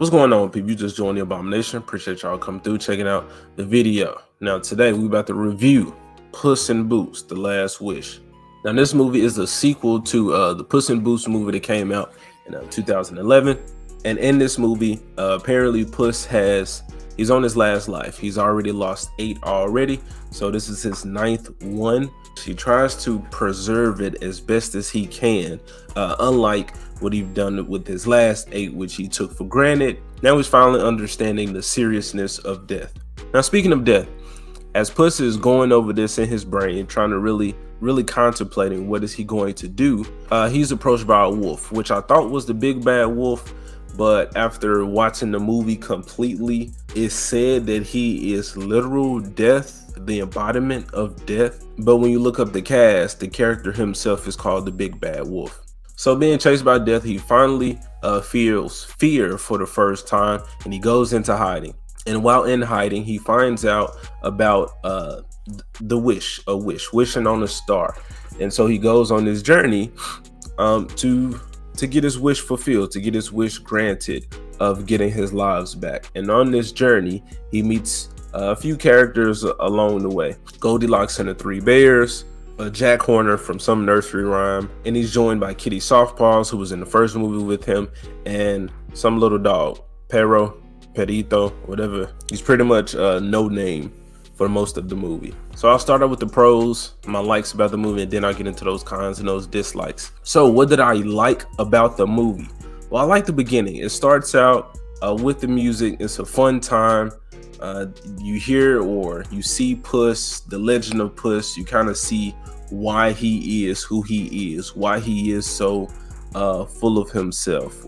What's going on, people? You just joined the Abomination. Appreciate y'all coming through, checking out the video. Now, today we about to review Puss in Boots: The Last Wish. Now, this movie is a sequel to the Puss in Boots movie that came out in 2011. And in this movie, apparently he's on his last life. He's already lost 8 already. So this is his 9th one. He tries to preserve it as best as he can, unlike what he'd done with his last 8, which he took for granted. Now he's finally understanding the seriousness of death. Now, speaking of death, as Puss is going over this in his brain, trying to really contemplating what is he going to do, he's approached by a wolf, which I thought was the big bad wolf. But after watching the movie completely, it's said that he is literal death, the embodiment of death. But when you look up the cast, the character himself is called the Big Bad Wolf. So being chased by death, he finally feels fear for the first time, and he goes into hiding. And while in hiding, he finds out about wishing on a star. And so he goes on this journey to get his wish fulfilled, to get his wish granted of getting his lives back. And on this journey, he meets a few characters along the way. Goldilocks and the Three Bears, Jack Horner from some nursery rhyme, and he's joined by Kitty Softpaws, who was in the first movie with him, and some little dog, Perito, whatever. He's pretty much no name for most of the movie. So I'll start out with the pros, my likes about the movie, and then I'll get into those cons and those dislikes. So what did I like about the movie? Well, I like the beginning. It starts out with the music. It's a fun time. You hear or you see Puss, the legend of Puss. You kind of see why he is who he is, why he is so full of himself.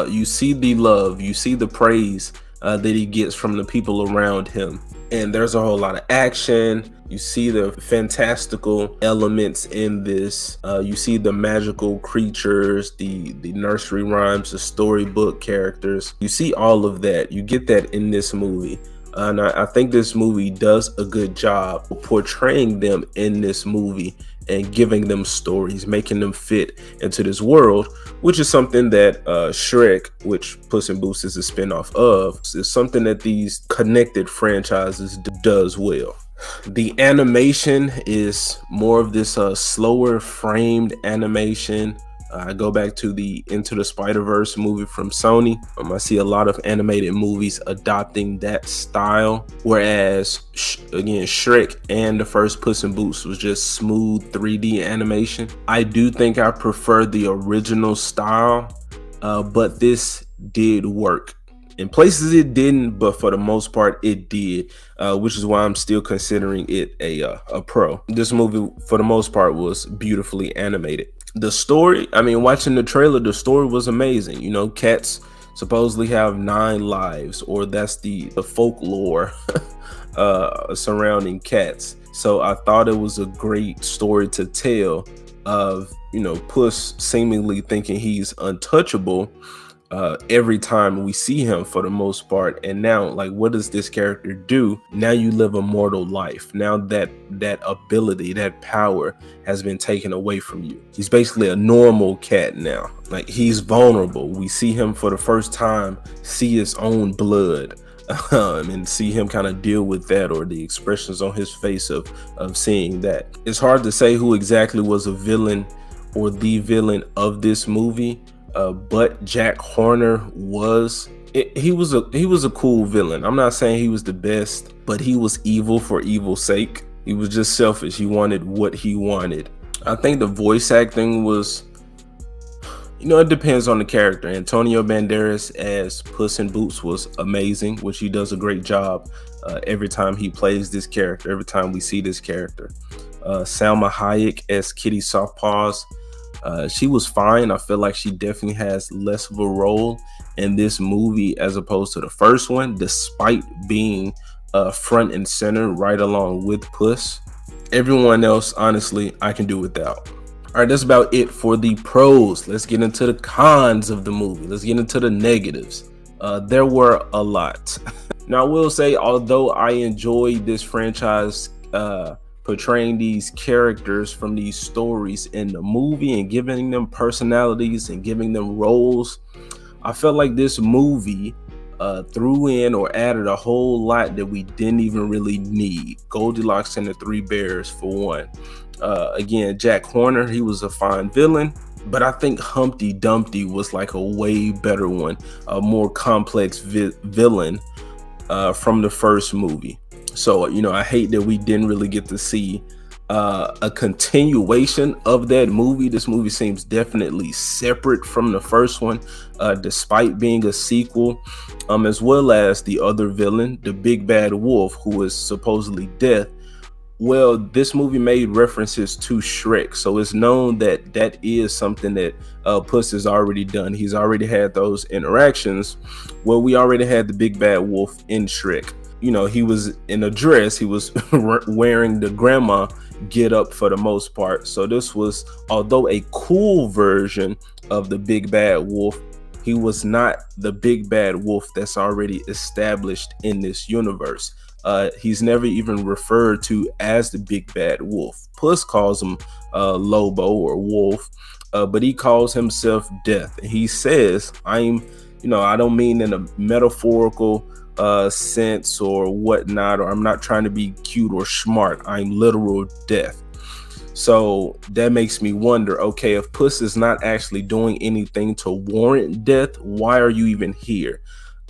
You see the love, you see the praise that he gets from the people around him. And there's a whole lot of action. You see the fantastical elements in this. You see the magical creatures, the nursery rhymes, the storybook characters. You see all of that. You get that in this movie. And I think this movie does a good job of portraying them in this movie and giving them stories, making them fit into this world, which is something that Shrek, which Puss in Boots is a spinoff of, is something that these connected franchises does well. The animation is more of this slower framed animation. I go back to the Into the Spider-Verse movie from Sony. I see a lot of animated movies adopting that style, whereas again, Shrek and the first Puss in Boots was just smooth 3D animation. I do think I prefer the original style, but this did work. In places it didn't, but for the most part it did, which is why I'm still considering it a pro. This movie, for the most part, was beautifully animated. The story, I mean, watching the trailer, the story was amazing. You know, cats supposedly have 9 lives, or that's the folklore surrounding cats. So I thought it was a great story to tell of, you know, Puss seemingly thinking he's untouchable every time we see him for the most part. And now, like, what does this character do? Now you live a mortal life. Now that ability, that power has been taken away from you. He's basically a normal cat now. Like, he's vulnerable. We see him for the first time, see his own blood, and see him kind of deal with that, or the expressions on his face of seeing that. It's hard to say who exactly was a villain or the villain of this movie. But Jack Horner he was a cool villain. I'm not saying he was the best, but he was evil for evil's sake. He was just selfish. He wanted what he wanted. I think the voice acting was, you know, it depends on the character. Antonio Banderas as Puss in Boots was amazing, which he does a great job every time he plays this character, every time we see this character. Salma Hayek as Kitty Softpaws, she was fine. I feel like she definitely has less of a role in this movie as opposed to the first one, despite being front and center right along with Puss. Everyone else, honestly, I can do without. All right, that's about it for the pros. Let's get into the cons of the movie. Let's get into the negatives. There were a lot. Now, I will say, although I enjoy this franchise portraying these characters from these stories in the movie and giving them personalities and giving them roles, I felt like this movie threw in or added a whole lot that we didn't even really need. Goldilocks and the Three Bears, for one. Again, Jack Horner, he was a fine villain, but I think Humpty Dumpty was like a way better one, a more complex villain from the first movie. So, I hate that we didn't really get to see a continuation of that movie. This movie seems definitely separate from the first one, despite being a sequel, as well as the other villain, the big bad wolf, who is supposedly death. Well, this movie made references to Shrek, so it's known that that is something that Puss has already done. He's already had those interactions. Well, we already had the big bad wolf in Shrek. He was in a dress. He was wearing the grandma get up for the most part. So this was, although a cool version of the big bad wolf, he was not the big bad wolf that's already established in this universe. He's never even referred to as the big bad wolf. Puss calls him Lobo or Wolf, but he calls himself Death. He says, I don't mean in a metaphorical sense or whatnot, or I'm not trying to be cute or smart. I'm literal death. So that makes me wonder, okay, if Puss is not actually doing anything to warrant death, why are you even here?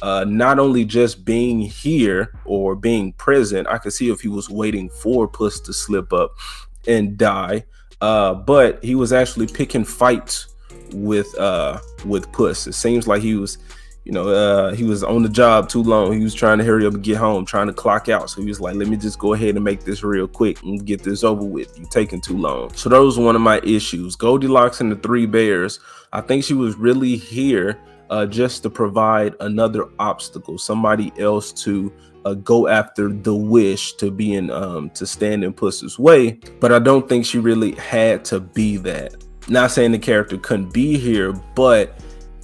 Not only just being here or being present, I could see if he was waiting for Puss to slip up and die, but he was actually picking fights with Puss. It seems like he was he was on the job too long. He was trying to hurry up and get home, trying to clock out. So he was like, let me just go ahead and make this real quick and get this over with. You're taking too long. So that was one of my issues. Goldilocks and the Three Bears, I think she was really here just to provide another obstacle, somebody else to go after the wish to be in to stand in Puss's way. But I don't think she really had to be that. Not saying the character couldn't be here, but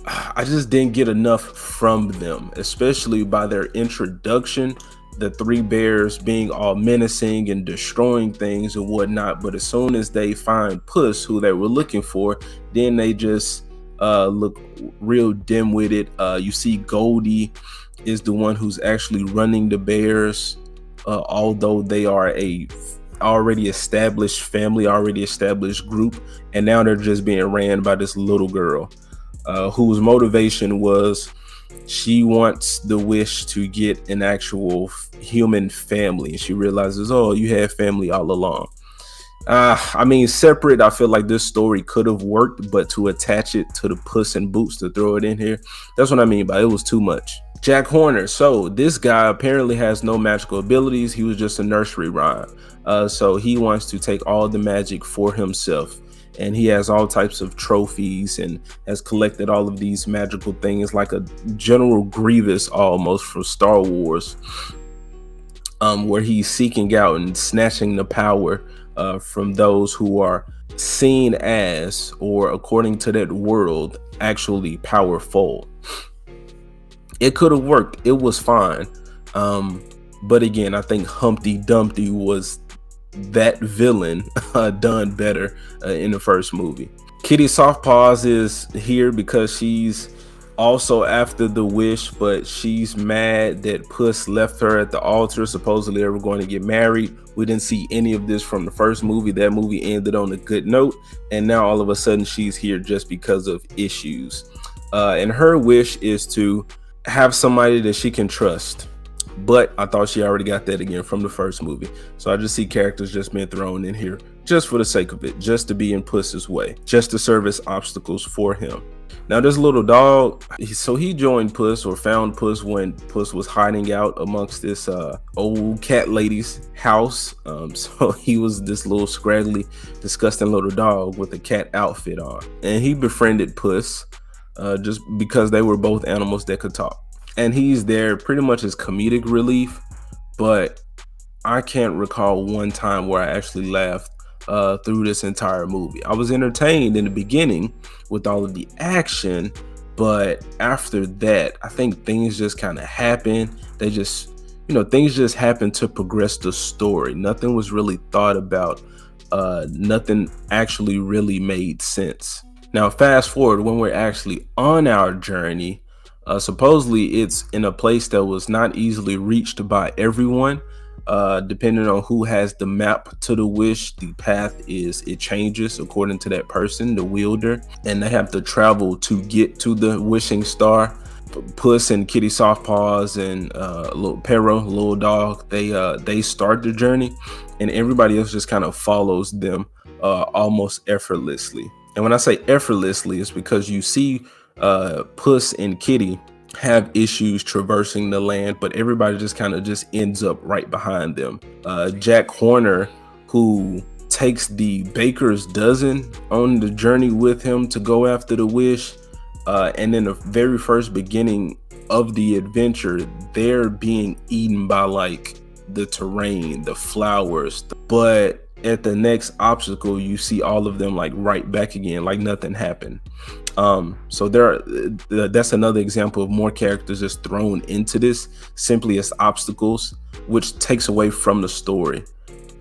I just didn't get enough from them, especially by their introduction. The Three Bears being all menacing and destroying things and whatnot. But as soon as they find Puss, who they were looking for, then they just look real dim-witted. You see Goldie is the one who's actually running the bears, although they are a already established family, already established group, and now they're just being ran by this little girl whose motivation was she wants the wish to get an actual human family, and she realizes, oh, you had family all along. Separate, I feel like this story could have worked, but to attach it to the Puss in Boots, to throw it in here, that's what I mean by it was too much. Jack Horner, so this guy apparently has no magical abilities. He was just a nursery rhyme. So he wants to take all the magic for himself, and he has all types of trophies and has collected all of these magical things, like a General Grievous almost from Star Wars, where he's seeking out and snatching the power from those who are seen as, or according to that world, actually powerful. It could have worked. It was fine. But again, I think Humpty Dumpty was that villain done better in the first movie. Kitty Softpaws is here because she's also after the wish, but she's mad that Puss left her at the altar. Supposedly they were going to get married. We didn't see any of this from the first movie. That movie ended on a good note, and now all of a sudden she's here just because of issues. And her wish is to have somebody that she can trust. But I thought she already got that again from the first movie. So I just see characters just being thrown in here just for the sake of it, just to be in Puss's way, just to serve as obstacles for him. Now this little dog, so he joined Puss, or found Puss, when Puss was hiding out amongst this old cat lady's house. So he was this little scraggly, disgusting little dog with a cat outfit on. And he befriended Puss just because they were both animals that could talk. And he's there pretty much as comedic relief, but I can't recall one time where I actually laughed through this entire movie. I was entertained in the beginning with all of the action, but after that, I think things just kind of happen. They just, things just happen to progress the story. Nothing was really thought about. Nothing actually really made sense. Now, fast forward when we're actually on our journey. Supposedly, it's in a place that was not easily reached by everyone. Depending on who has the map to the wish, the path is it changes according to that person, the wielder, and they have to travel to get to the wishing star. Puss and Kitty Softpaws and little Pero, little dog, they start the journey, and everybody else just kind of follows them almost effortlessly. And when I say effortlessly, it's because you see Puss and Kitty have issues traversing the land, but everybody just kind of just ends up right behind them. Jack Horner, who takes the baker's dozen on the journey with him to go after the wish, and in the very first beginning of the adventure, they're being eaten by like the terrain, the flowers. But at the next obstacle, you see all of them like right back again, like nothing happened. So that's another example of more characters just thrown into this simply as obstacles, which takes away from the story.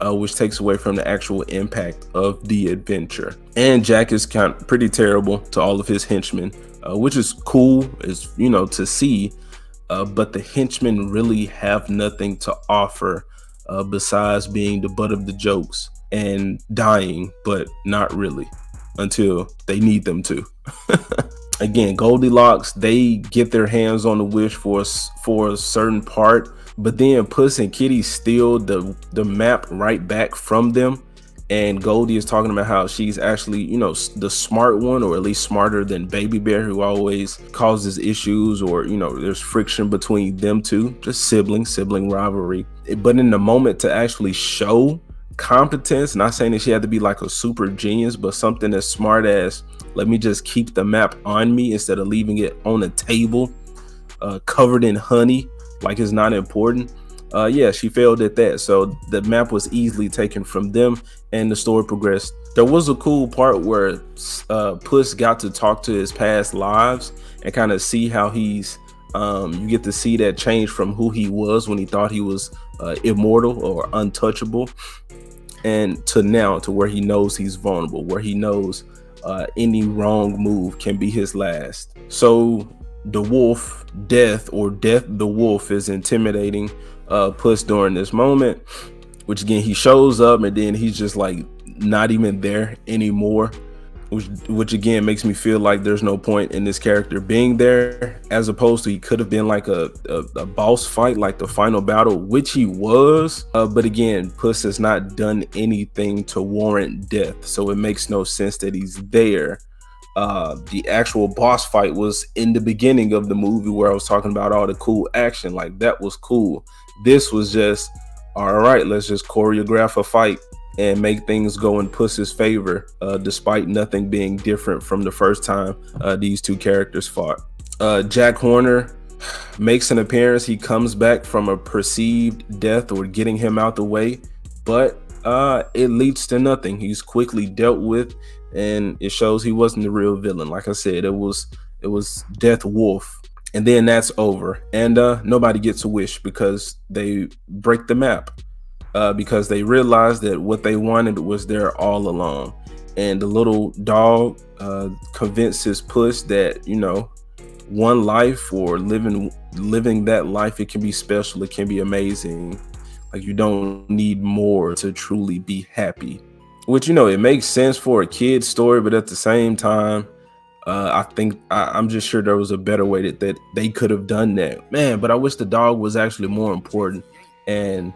Which takes away from the actual impact of the adventure. And Jack is kind of pretty terrible to all of his henchmen, which is cool, is to see. But the henchmen really have nothing to offer besides being the butt of the jokes and dying, but not really until they need them to. Again, Goldilocks, they get their hands on the wish for a certain part, but then Puss and Kitty steal the map right back from them. And Goldie is talking about how she's actually, the smart one, or at least smarter than Baby Bear, who always causes issues, or, there's friction between them two, just sibling rivalry. But in the moment to actually show competence, not saying that she had to be like a super genius, but something as smart as, let me just keep the map on me instead of leaving it on a table covered in honey, like it's not important. Yeah, she failed at that. So the map was easily taken from them, and the story progressed. There was a cool part where Puss got to talk to his past lives and kind of see how he's you get to see that change from who he was when he thought he was immortal or untouchable, and to now to where he knows he's vulnerable, where he knows any wrong move can be his last. So the wolf, Death, or Death the Wolf, is intimidating Puss during this moment, which again, he shows up and then he's just like not even there anymore, which again makes me feel like there's no point in this character being there, as opposed to he could have been like a boss fight, like the final battle, which he was. But again, Puss has not done anything to warrant death, so it makes no sense that he's there. The actual boss fight was in the beginning of the movie, where I was talking about all the cool action, like that was cool. This was just, all right, let's just choreograph a fight and make things go in Puss's favor, despite nothing being different from the first time these two characters fought. Jack Horner makes an appearance. He comes back from a perceived death, or getting him out the way, but it leads to nothing. He's quickly dealt with, and it shows he wasn't the real villain. Like I said, it was Death Wolf. And then that's over, and nobody gets a wish because they break the map, because they realize that what they wanted was there all along. And the little dog convinces Puss that one life, or living that life, it can be special, it can be amazing. Like, you don't need more to truly be happy, which it makes sense for a kid's story, but at the same time, I think I'm just sure there was a better way that they could have done that, man. But I wish the dog was actually more important, and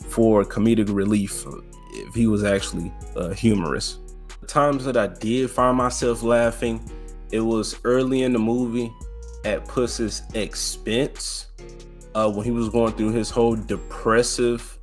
for comedic relief, if he was actually humorous. The times that I did find myself laughing, it was early in the movie at Puss's expense, when he was going through his whole depressive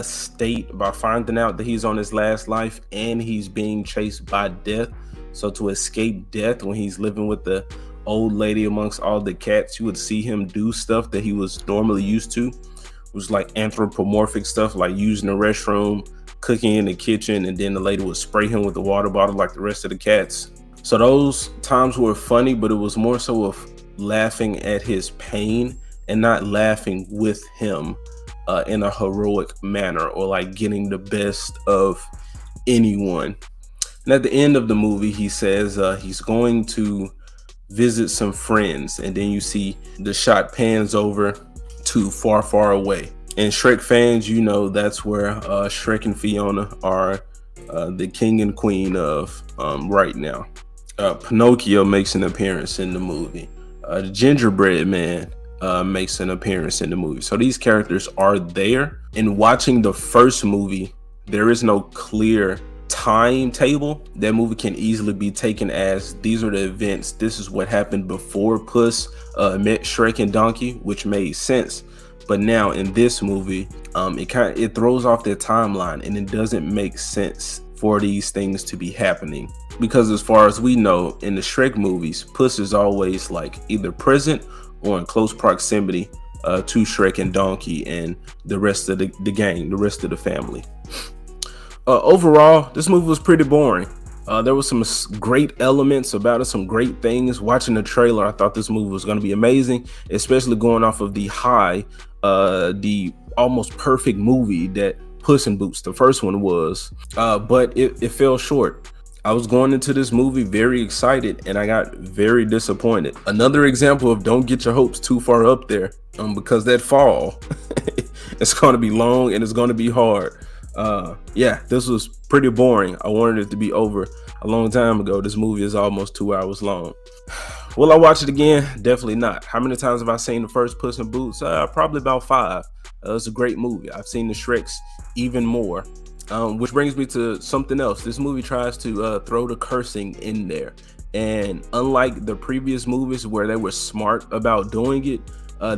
state by finding out that he's on his last life and he's being chased by death. So to escape death, when he's living with the old lady amongst all the cats, you would see him do stuff that he was normally used to, which was like anthropomorphic stuff, like using the restroom, cooking in the kitchen, and then the lady would spray him with the water bottle like the rest of the cats. So those times were funny, but it was more so of laughing at his pain and not laughing with him in a heroic manner, or like getting the best of anyone. And at the end of the movie, he says he's going to visit some friends, and then you see the shot pans over to far, far away. And Shrek fans, you know that's where Shrek and Fiona are the king and queen of right now. Pinocchio makes an appearance in the movie. The gingerbread man makes an appearance in the movie. So these characters are there. In watching the first movie, there is no clear timetable. That movie can easily be taken as these are the events. This is what happened before Puss met Shrek and Donkey, which made sense. But now in this movie, it throws off their timeline, and it doesn't make sense for these things to be happening, because as far as we know in the Shrek movies, Puss is always like either present or in close proximity to Shrek and Donkey and the rest of the gang, the rest of the family. Overall, this movie was pretty boring. There was some great elements about it, some great things. Watching the trailer, I thought this movie was going to be amazing, especially going off of the almost perfect movie that Puss in Boots, the first one, was. But it fell short. I was going into this movie very excited, and I got very disappointed. Another example of don't get your hopes too far up there, because that fall, it's going to be long and it's going to be hard. Yeah, this was pretty boring. I wanted it to be over a long time ago. This movie is almost 2 hours long. Will I watch it again? Definitely not. How many times have I seen the first Puss in Boots? Probably about 5. It's a great movie. I've seen the Shreks even more. Which brings me to something else. This movie tries to throw the cursing in there. And unlike the previous movies where they were smart about doing it,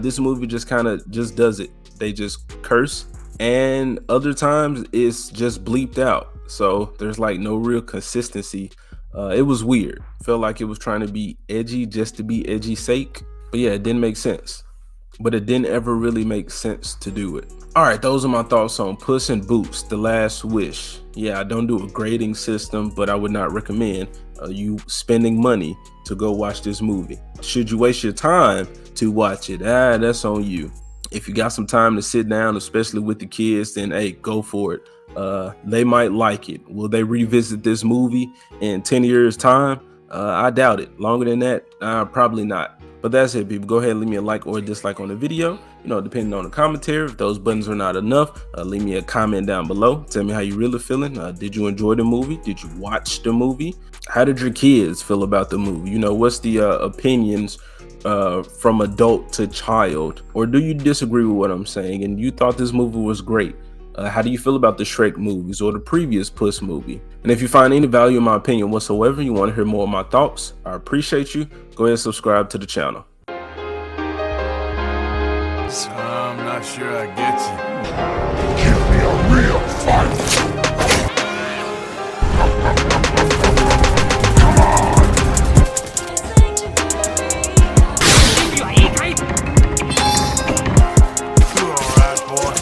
this movie just kind of just does it. They just curse. And other times it's just bleeped out. So there's like no real consistency. It was weird. Felt like it was trying to be edgy just to be edgy sake. But yeah, it didn't make sense. But it didn't ever really make sense to do it. All right, those are my thoughts on Puss in Boots, The Last Wish. Yeah, I don't do a grading system, but I would not recommend you spending money to go watch this movie. Should you waste your time to watch it? That's on you. If you got some time to sit down, especially with the kids, then hey, go for it. They might like it. Will they revisit this movie in 10 years time? I doubt it. Longer than that, probably not. But that's it, people. Go ahead and leave me a like or a dislike on the video. You know, depending on the commentary. If those buttons are not enough, leave me a comment down below. Tell me how you really feeling. Did you enjoy the movie? Did you watch the movie? How did your kids feel about the movie? You know, what's the opinions from adult to child? Or do you disagree with what I'm saying and you thought this movie was great? How do you feel about the Shrek movies or the previous Puss movie? And if you find any value in my opinion whatsoever, you want to hear more of my thoughts, I appreciate you. Go ahead and subscribe to the channel. So I'm not sure I get you. Give me a real fight. You all right, boy?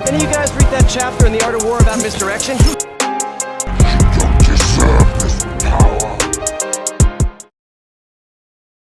Any of you guys read that chapter in The Art of War about misdirection?